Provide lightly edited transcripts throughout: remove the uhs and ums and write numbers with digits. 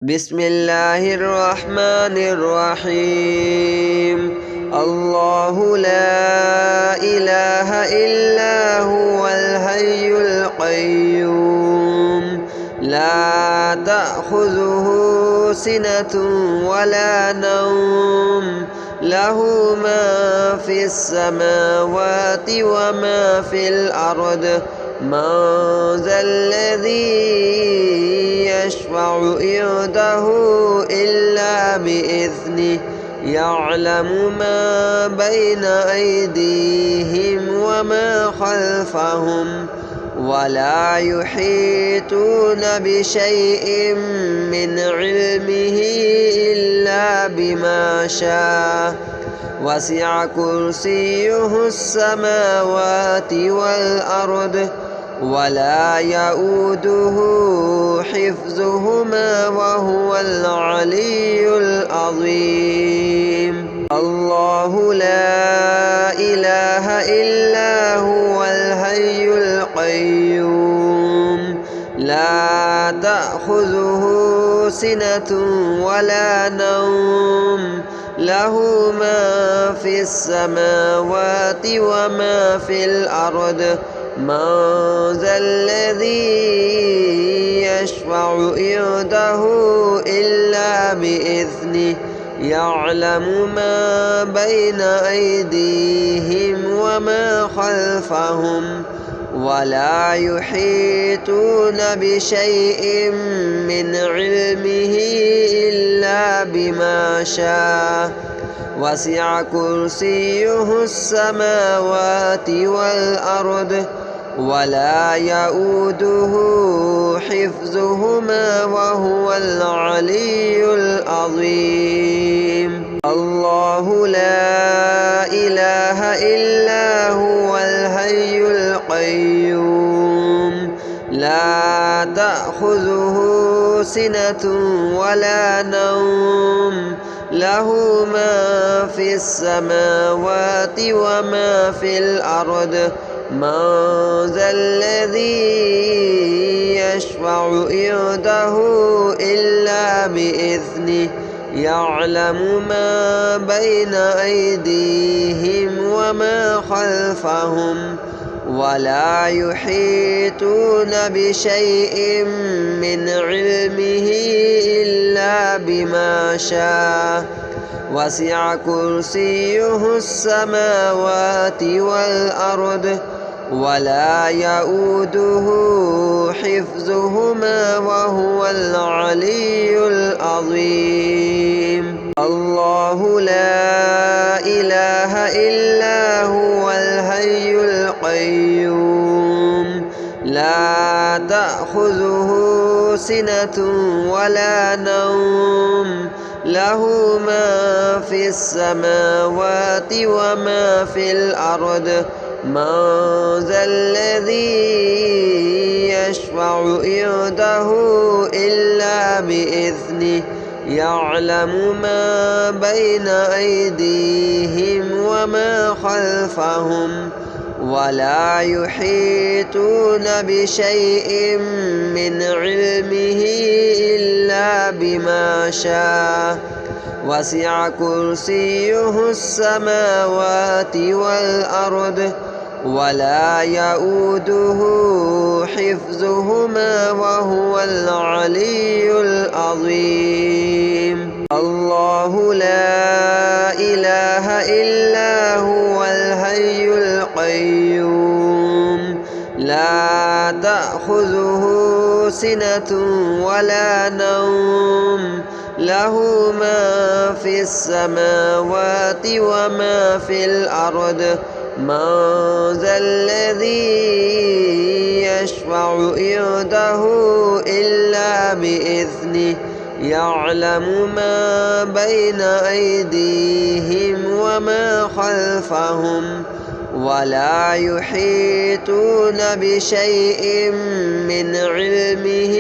بسم الله الرحمن الرحيم. الله لا إله إلا هو الحي القيوم لا تأخذه سنة ولا نوم له ما في السماوات وما في الأرض من ذا الذي يشفع عنده إلا بإذنه يعلم ما بين أيديهم وما خلفهم ولا يحيطون بشيء من علمه إلا بما شاء وسع كرسيه السماوات والأرض ولا يؤوده حفظهما وهو العلي العظيم. الله لا إله إلا هو الحي القيوم لا تأخذه سنة ولا نوم له ما في السماوات وما في الأرض من ذا الذي يشفع عنده إلا بإذنه يعلم ما بين أيديهم وما خلفهم ولا يحيطون بشيء من علمه إلا بما شاء وسع كرسيه السماوات والأرض ولا يؤوده حفظهما وهو العلي العظيم. الله لا إله إلا هو الحي القيوم لا تأخذه سنة ولا نوم له ما في السماوات وما في الأرض من ذا الذي يشفع عنده إلا بإذنه يعلم ما بين أيديهم وما خلفهم ولا يحيطون بشيء من علمه إلا بما شاء وسع كرسيه السماوات والأرض ولا يؤوده حفظهما وهو العلي العظيم. الله لا إله إلا هو الحي القيوم لا تأخذه سنة ولا نوم له ما في السماوات وما في الأرض من ذا الذي يشفع عنده إلا بإذنه يعلم ما بين أيديهم وما خلفهم ولا يحيطون بشيء من علمه إلا بما شاء وسع كرسيه السماوات والأرض ولا يؤوده حفظهما وهو العلي العظيم. الله لا إله إلا هو الحي القيوم لا تأخذه سنة ولا نوم له ما في السماوات وما في الأرض من ذا الذي يشفع عنده إلا بإذنه يعلم ما بين أيديهم وما خلفهم ولا يحيطون بشيء من علمه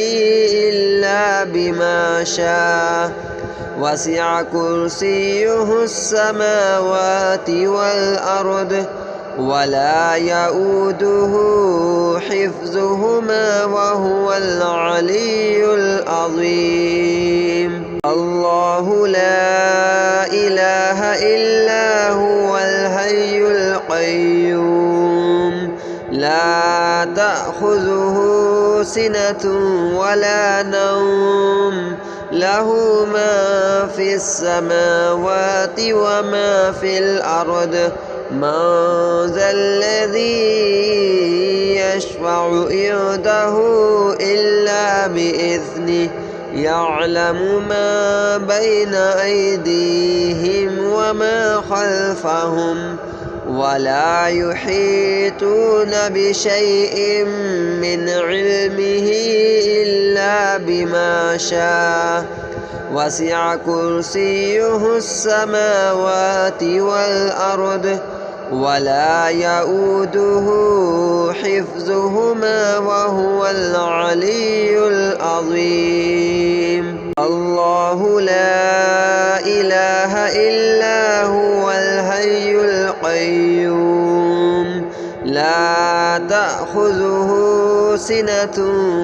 إلا بما شاء وسع كرسيه السماوات والأرض ولا يؤوده حفظهما وهو العلي العظيم. الله لا إله إلا هو الحي القيوم لا تأخذه سنة ولا نوم له ما في السماوات وما في الأرض من ذا الذي يشفع عنده إلا بإذنه يعلم ما بين أيديهم وما خلفهم ولا يحيطون بشيء من علمه إلا بما شاء وسع كرسيه السماوات والأرض ولا يؤوده حفظهما وهو العلي العظيم. الله لا إله إلا هو الحي القيوم لا تأخذه سنة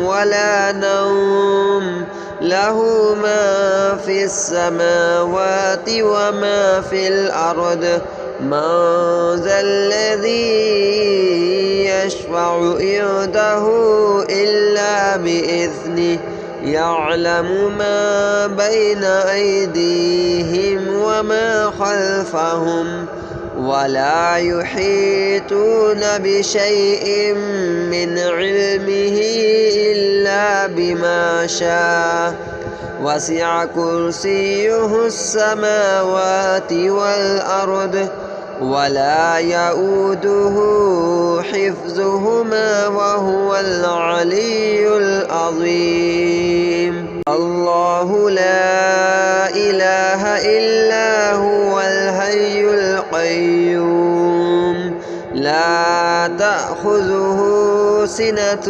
ولا نوم له ما في السماوات وما في الأرض من ذا الذي يشفع عنده إلا بإذنه يعلم ما بين أيديهم وما خلفهم ولا يحيطون بشيء من علمه إلا بما شاء وسع كرسيه السماوات والأرض ولا يؤوده حفظهما وهو العلي العظيم. الله لا إله إلا هو الحي القيوم لا تأخذه سنة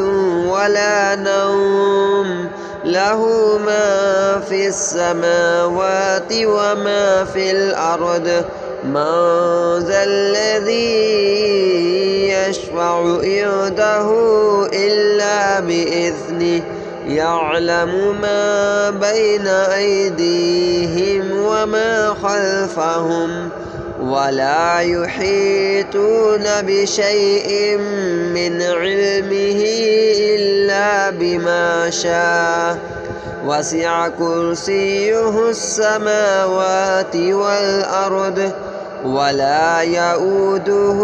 ولا نوم له ما في السماوات وما في الأرض من ذا الذي يشفع عنده إلا بإذنه يعلم ما بين أيديهم وما خلفهم ولا يحيطون بشيء من علمه إلا بما شاء وسع كرسيه السماوات والأرض ولا يؤوده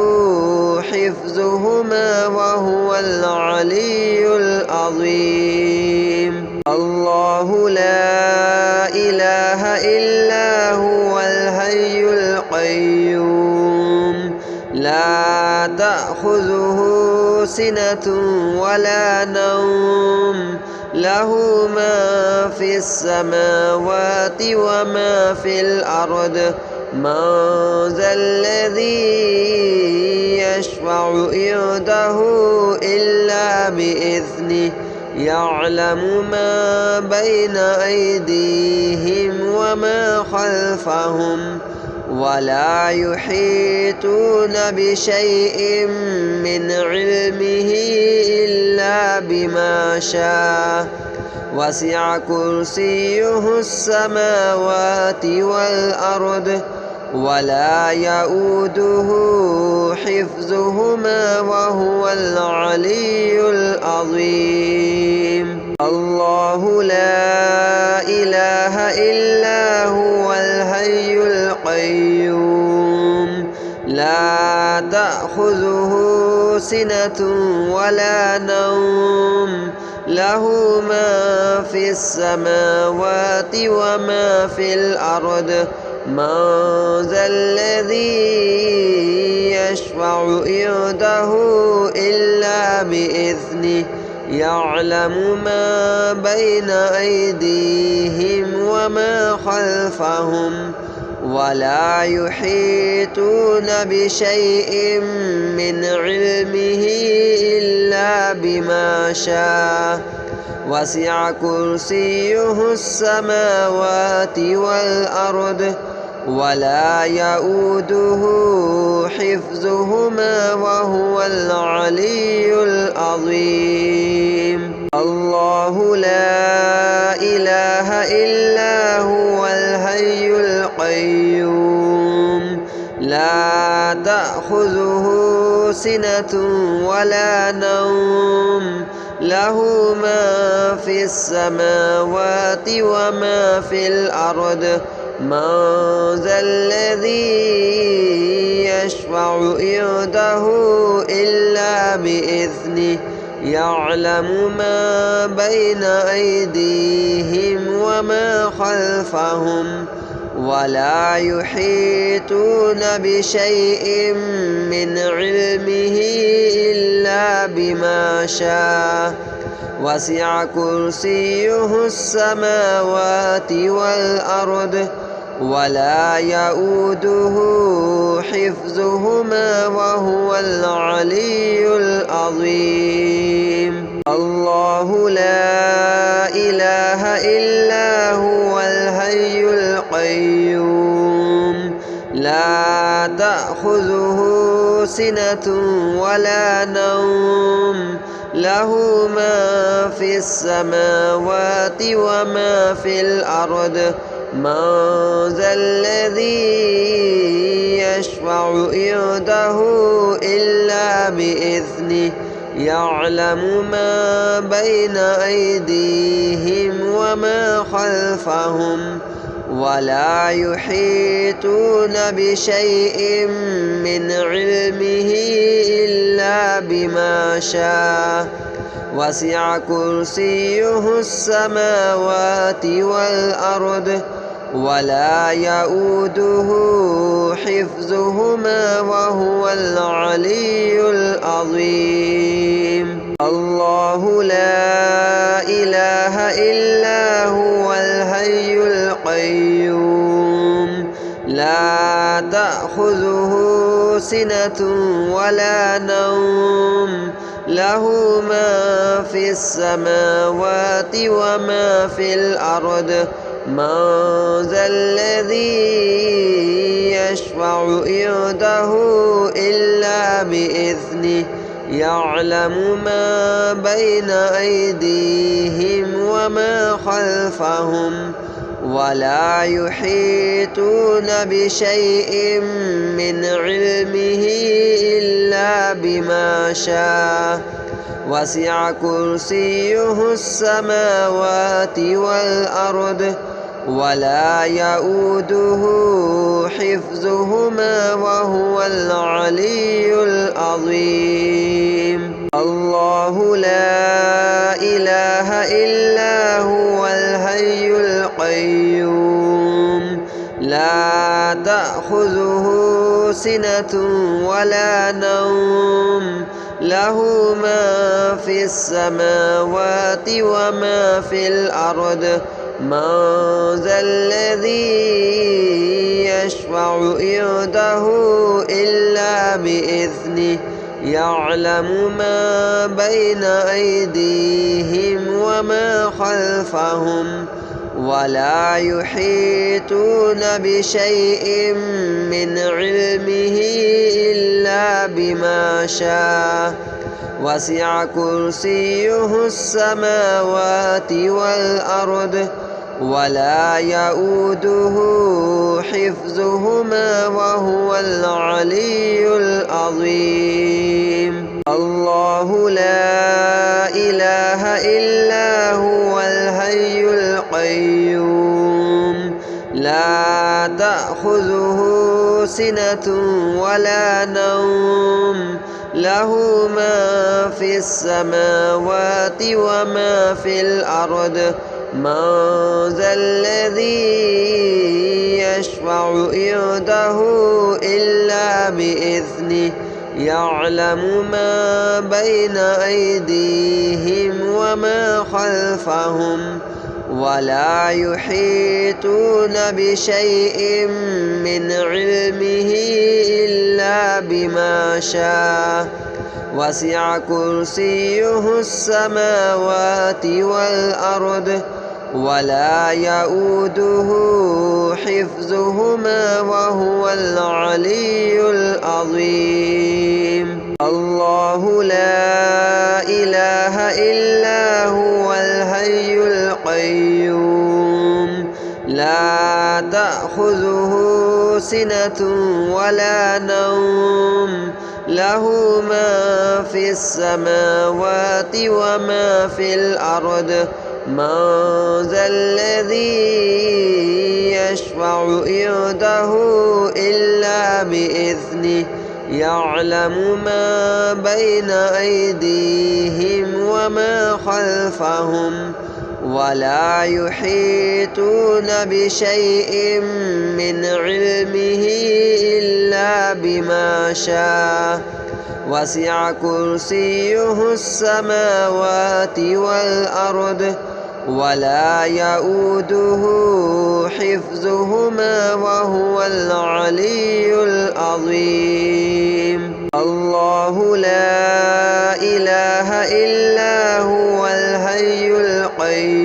حفظهما وهو العلي العظيم. الله لا إله إلا هو الحي القيوم لا تأخذه سنة ولا نوم له ما في السماوات وما في الأرض من ذا الذي يشفع عنده إلا بإذنه يعلم ما بين أيديهم وما خلفهم ولا يحيطون بشيء من علمه إلا بما شاء وسع كرسيه السماوات والأرض ولا يؤوده حفظهما وهو العلي العظيم. الله لا إله إلا هو الحي القيوم لا تأخذه سنة ولا نوم له ما في السماوات وما في الأرض من ذا الذي يشفع عنده إلا بإذنه يعلم ما بين أيديهم وما خلفهم ولا يحيطون بشيء من علمه إلا بما شاء وسع كرسيه السماوات والأرض ولا يؤوده حفظهما وهو العلي العظيم. الله لا إله إلا هو الحي القيوم لا تأخذه سنة ولا نوم له ما في السماوات وما في الأرض من ذا الذي يشفع عنده إلا بإذنه يعلم ما بين أيديهم وما خلفهم ولا يحيطون بشيء من علمه إلا بما شاء وسع كرسيه السماوات والأرض ولا يؤوده حفظهما وهو العلي العظيم. الله لا إله إلا هو الحي القيوم لا تأخذه سنة ولا نوم له ما في السماوات وما في الأرض من ذا الذي يشفع عنده إلا بإذنه يعلم ما بين أيديهم وما خلفهم ولا يحيطون بشيء من علمه إلا بما شاء وسع كرسيه السماوات والأرض ولا يؤوده حفظهما وهو العلي العظيم. الله لا إله إلا هو الحي القيوم لا تأخذه سنة ولا نوم له ما في السماوات وما في الأرض من ذا الذي يشفع عنده إلا بإذنه يعلم ما بين أيديهم وما خلفهم ولا يحيطون بشيء من علمه إلا بما شاء وسع كرسيه السماوات والأرض ولا يؤوده حفظهما وهو العلي العظيم. الله لا إله إلا هو الحي القيوم لا تأخذه سنة ولا نوم له ما في السماوات وما في الأرض من ذا الذي يشفع عنده إلا بإذنه يعلم ما بين أيديهم وما خلفهم ولا يحيطون بشيء من علمه إلا بما شاء وسع كرسيه السماوات والأرض ولا يؤوده حفظهما وهو العلي العظيم. الله لا إله إلا هو الحي القيوم لا تأخذه سنة ولا نوم له ما في السماوات وما في الأرض من ذا الذي يشفع عنده إلا بإذنه يعلم ما بين أيديهم وما خلفهم ولا يحيطون بشيء من علمه إلا بما شاء وسع كرسيه السماوات والأرض ولا يؤوده حفظهما وهو العلي العظيم. الله لا إله إلا هو الحي القيوم لا تأخذه سنة ولا نوم له ما في السماوات وما في الأرض من ذا الذي يشفع عنده إلا بإذنه يعلم ما بين أيديهم وما خلفهم ولا يحيطون بشيء من علمه إلا بما شاء وسع كرسيه السماوات والأرض ولا يؤوده حفظهما وهو العلي العظيم. الله لا إله إلا هو الحي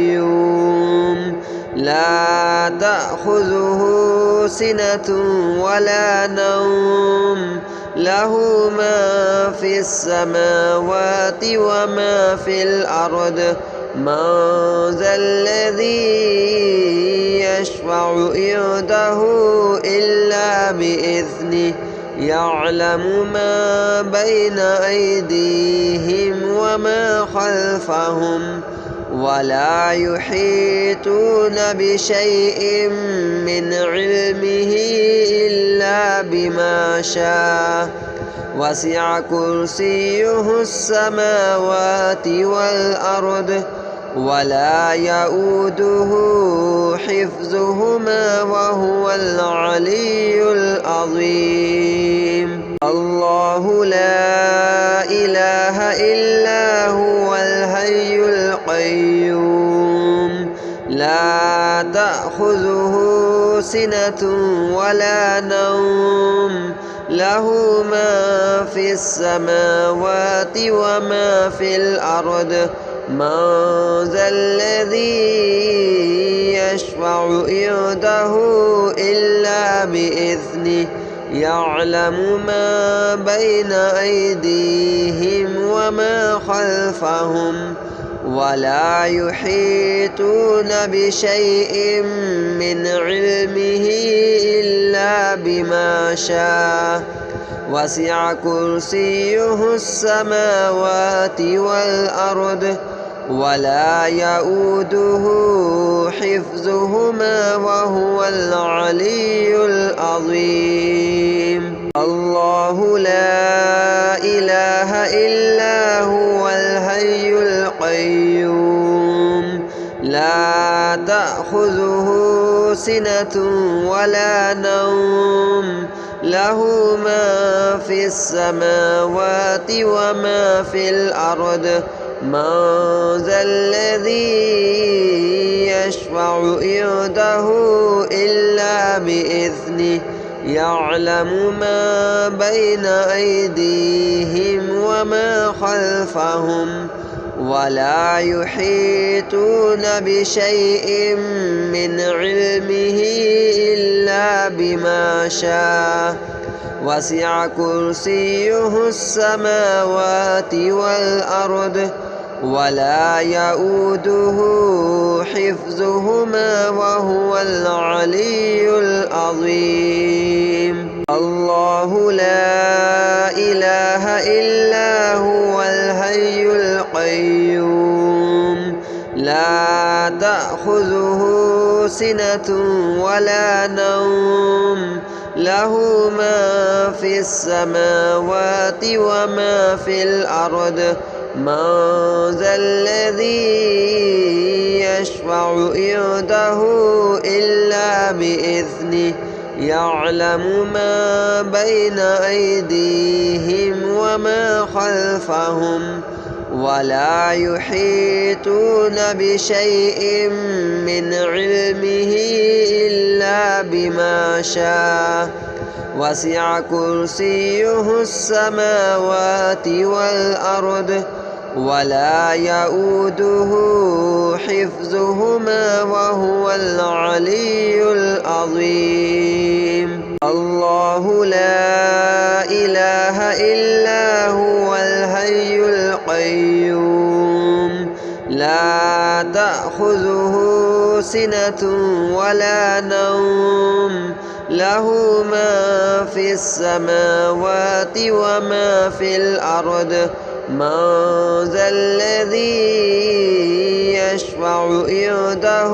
القيوم لا تأخذه سنة ولا نوم له ما في السماوات وما في الأرض من ذا الذي يشفع عنده إلا بإذنه يعلم ما بين أيديهم وما خلفهم ولا يحيطون بشيء من علمه إلا بما شاء وسع كرسيه السماوات والأرض ولا يؤوده حفظهما وهو العلي العظيم. الله لا إله إلا هو الحي القيوم لا تأخذه سنة ولا نوم له ما في السماوات وما في الأرض من ذا الذي يشفع عنده إلا بإذنه يعلم ما بين أيديهم وما خلفهم ولا يحيطون بشيء من علمه إلا بما شاء وسع كرسيه السماوات والأرض ولا يؤوده حفظهما وهو العلي العظيم. الله لا إله إلا هو الحي القيوم لا تأخذه سنة ولا نوم له ما في السماوات وما في الأرض من ذا الذي يشفع عنده إلا بإذنه يعلم ما بين أيديهم وما خلفهم ولا يحيطون بشيء من علمه إلا بما شاء وسع كرسيه السماوات والأرض ولا يؤوده حفظهما وهو العلي العظيم. الله لا إله إلا هو الحي القيوم لا تأخذه سنة ولا نوم له ما في السماوات وما في الأرض من ذا الذي يشفع عنده إلا بإذنه يعلم ما بين أيديهم وما خلفهم ولا يحيطون بشيء من علمه إلا بما شاء وسع كرسيه السماوات والأرض ولا يؤوده حفظهما وهو العلي العظيم. الله لا إله إلا هو الحي القيوم لا تأخذه سنة ولا نوم له ما في السماوات وما في الأرض من ذا الذي يشفع عنده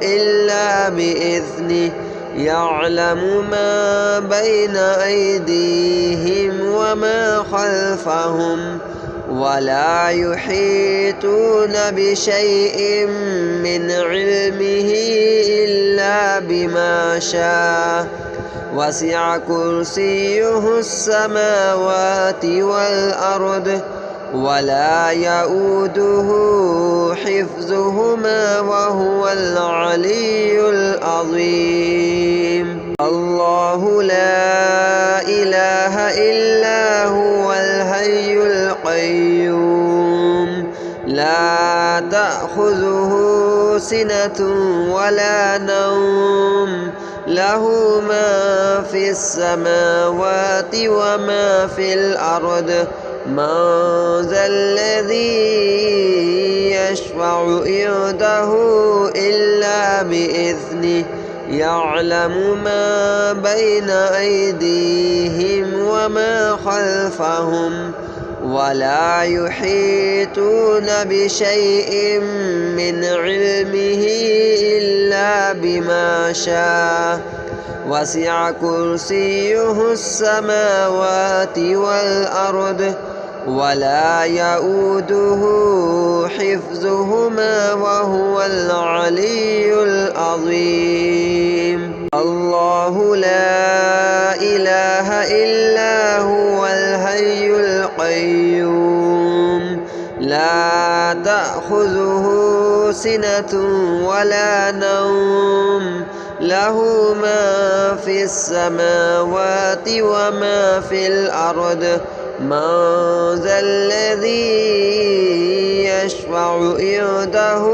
إلا بإذنه يعلم ما بين أيديهم وما خلفهم ولا يحيطون بشيء من علمه إلا بما شاء وسع كرسيه السماوات والأرض ولا يؤوده حفظهما وهو العلي العظيم. الله لا إله إلا هو الحي القيوم لا تأخذه سنة ولا نوم له ما في السماوات وما في الأرض من ذا الذي يشفع عنده إلا بإذنه يعلم ما بين أيديهم وما خلفهم ولا يحيطون بشيء من علمه إلا بما شاء وسع كرسيه السماوات والأرض ولا يؤوده حفظهما وهو العلي العظيم. الله لا إله إلا هو الحي القيوم لا تأخذه سنة ولا نوم له ما في السماوات وما في الأرض من ذا الذي يشفع عنده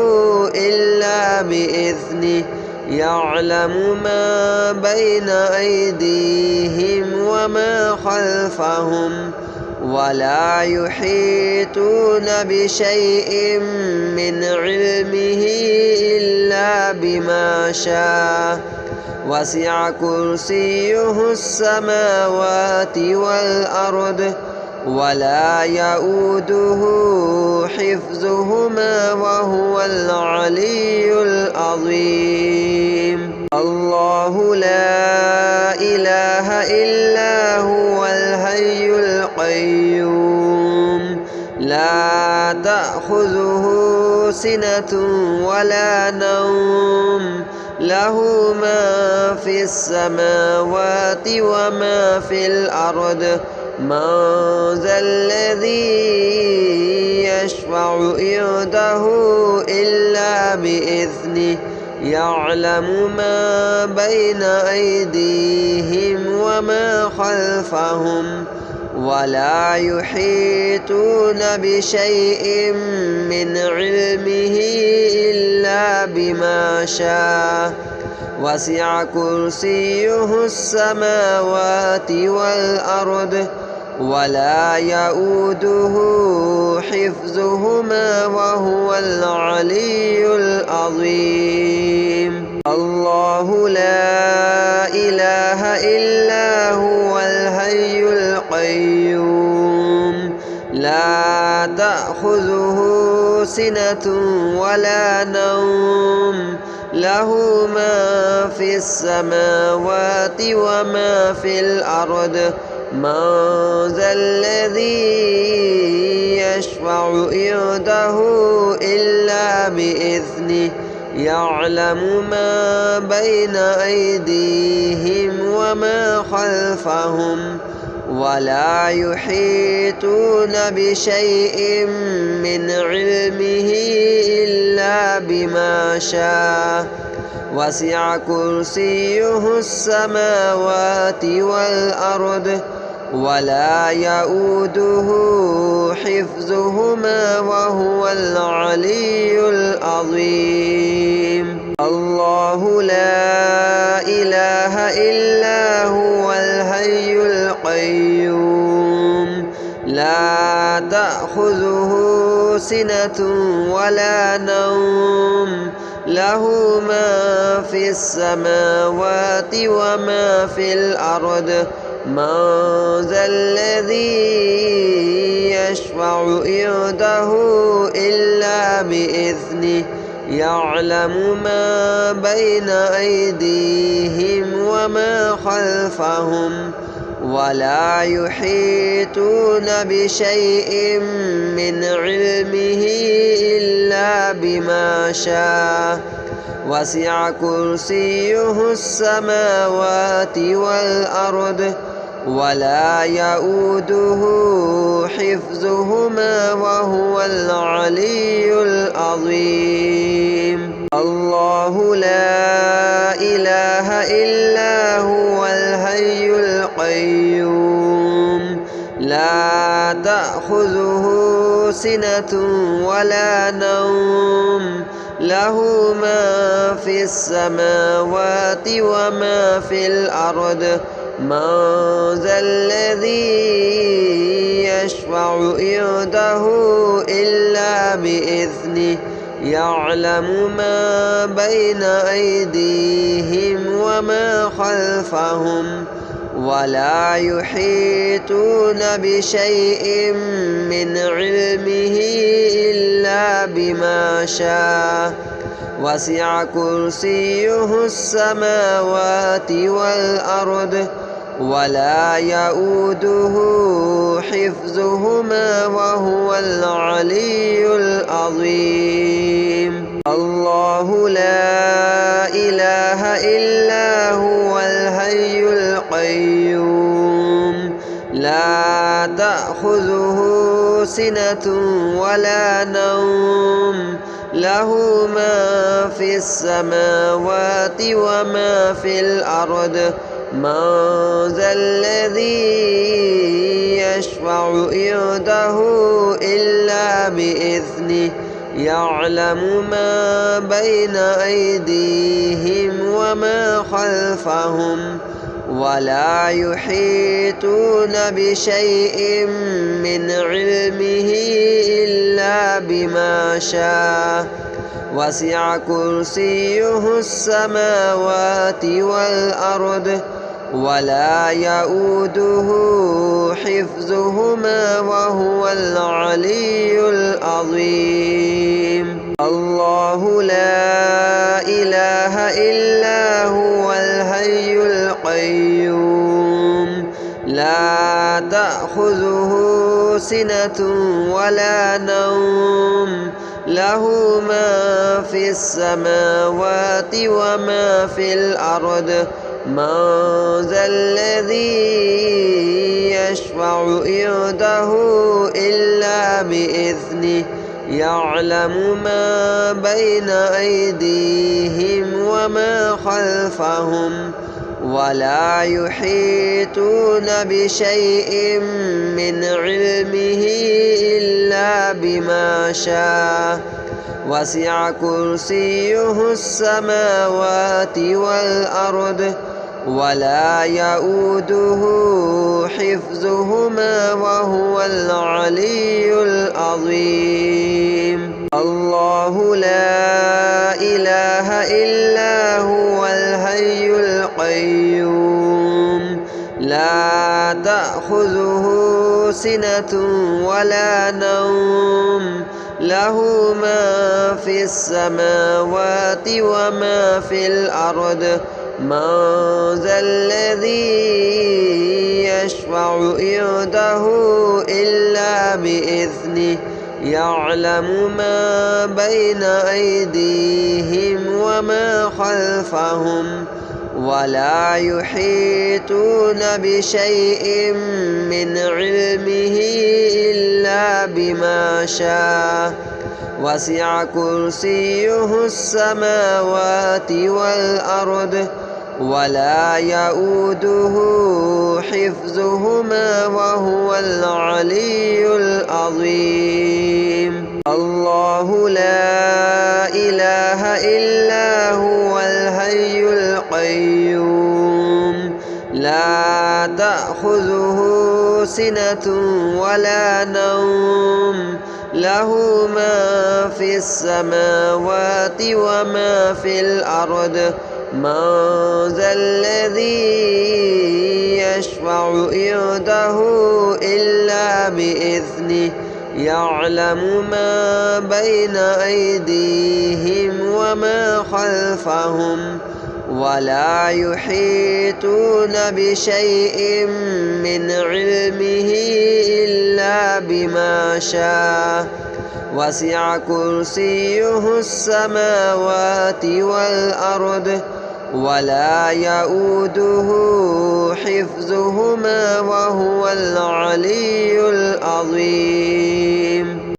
إلا بإذنه يعلم ما بين أيديهم وما خلفهم ولا يحيطون بشيء من علمه إلا بما شاء وسع كرسيه السماوات والأرض ولا يؤوده حفظهما وهو العلي العظيم. الله لا إله إلا هو الحي القيوم لا تأخذه سنة ولا نوم له ما في السماوات وما في الأرض من ذا الذي يشفع عنده إلا بإذنه يعلم ما بين أيديهم وما خلفهم ولا يحيطون بشيء من علمه إلا بما شاء وسع كرسيه السماوات والأرض ولا يؤوده حفظهما وهو العلي العظيم. الله لا إله إلا هو الحي القيوم لا تأخذه سنة ولا نوم له ما في السماوات وما في الأرض من ذا الذي يشفع عنده إلا بإذنه يعلم ما بين أيديهم وما خلفهم ولا يحيطون بشيء من علمه إلا بما شاء وسع كرسيه السماوات والأرض ولا يؤوده حفظهما وهو العلي العظيم. الله لا إله إلا هو الحي القيوم لا تأخذه سنة ولا نوم له ما في السماوات وما في الأرض من ذا الذي يشفع عنده إلا بإذنه يعلم ما بين أيديهم وما خلفهم ولا يحيطون بشيء من علمه إلا بما شاء وسع كرسيه السماوات والأرض ولا يؤوده حفظهما وهو العلي العظيم. الله لا إله إلا هو الحي القيوم لا تأخذه سنة ولا نوم له ما في السماوات وما في الأرض من ذا الذي يشفع عنده إلا بإذنه يعلم ما بين أيديهم وما خلفهم ولا يحيطون بشيء من علمه إلا بما شاء وسع كرسيه السماوات والأرض ولا يؤوده حفظهما وهو العلي العظيم. الله لا إله إلا هو الحي القيوم لا تأخذه سنة ولا نوم له ما في السماوات وما في الأرض من ذا الذي يشفع عنده إلا بإذنه يعلم ما بين أيديهم وما خلفهم ولا يحيطون بشيء من علمه إلا بما شاء وسع كرسيه السماوات والأرض ولا يؤوده حفظهما وهو العلي العظيم. الله لا إله إلا هو الحي القيوم لا تأخذه سنة ولا نوم له ما في السماوات وما في الأرض من ذا الذي يشفع عنده إلا بإذنه يعلم ما بين أيديهم وما خلفهم ولا يحيطون بشيء من علمه إلا بما شاء وسع كرسيه السماوات والأرض ولا يؤوده حفظهما وهو العلي العظيم. الله لا إله إلا هو الحي القيوم لا تأخذه سنة ولا نوم له ما في السماوات وما في الأرض من ذا الذي يشفع عنده إلا بإذنه يعلم ما بين أيديهم وما خلفهم ولا يحيطون بشيء من علمه إلا بما شاء وسع كرسيه السماوات والأرض ولا يؤوده حفظهما وهو العلي العظيم. الله لا إله إلا هو الحي القيوم لا تأخذه سنة ولا نوم له ما في السماوات وما في الأرض من ذا الذي يشفع عنده إلا بإذنه يعلم ما بين أيديهم وما خلفهم ولا يحيطون بشيء من علمه إلا بما شاء وسع كرسيه السماوات والأرض ولا يؤوده حفظهما وهو العلي العظيم.